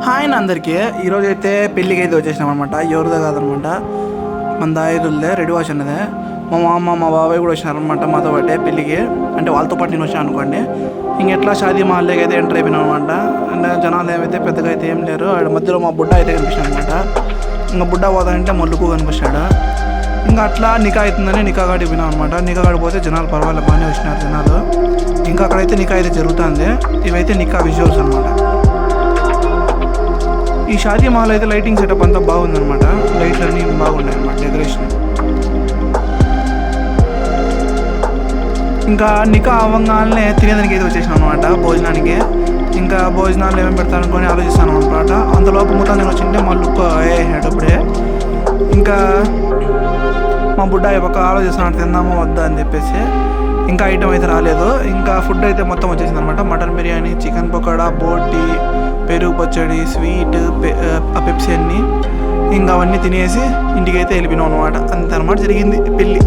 Hi అందరికీ ఈరోజు అయితే పెళ్ళికి అయితే వచ్చేసినాం అనమాట. ఎవరిదో కాదనమాట, మన దాయిదులదే రెడీ వాష్ అన్నదే. మా మామ మా బాబాయ్ కూడా వచ్చినారనమాట మాతో పాటే పెళ్ళికి. అంటే వాళ్ళతో పాటు నేను వచ్చాను అనుకోండి. ఇంకెట్లా షాదీ మహల్లోకి అయితే ఎంటర్ అయిపోయినాం అనమాట. అంటే జనాలు ఏమైతే పెద్దగా అయితే ఏం లేరు. ఆడ మధ్యలో మా బుడ్డ అయితే కనిపించాడు అనమాట. ఇంకా బుడ్డ పోతానంటే మల్లుకు కనిపించాడు. ఇంకా అట్లా నికా అవుతుందని నికా కాడికి పోయినాం అనమాట. నికా కాడికి పోతే జనాలు పర్వాలేదు, బాగానే వచ్చినారు జనాలు. ఇంకా అక్కడైతే నికా అయితే జరుగుతుంది. ఇవైతే నికా విజువల్స్ అనమాట. ఈ షాదీ మాల్ అయితే లైటింగ్ సెటప్ అంతా బాగుందనమాట. లైట్లు అన్నీ బాగున్నాయి అనమాట, డెకరేషన్. ఇంకా నికా అవ్వగానే తినేదానికి అయితే వచ్చేసినాం అనమాట, భోజనానికి. ఇంకా భోజనాలు ఏమేమి పెడతానుకొని ఆలోచిస్తాను అనమాట. అంతలోపు మొత్తం నేను వచ్చింటే మళ్ళీ అప్పుడే ఇంకా మా బుడ్డ పక్క ఆలోచిస్తున్నాడు తిందామో వద్దా అని చెప్పేసి. ఇంకా ఐటమ్ అయితే రాలేదు. ఇంకా ఫుడ్ అయితే మొత్తం వచ్చేసింది అనమాట. మటన్ బిర్యానీ, చికెన్ పకోడా, బోటి, పెరుగు పచ్చడి, స్వీట్, పెప్సీ అన్నీ. ఇంకా అవన్నీ తినేసి ఇంటికి అయితే వెళ్ళిపోయినాం అనమాట. అంతే అనమాట జరిగింది పెళ్ళి.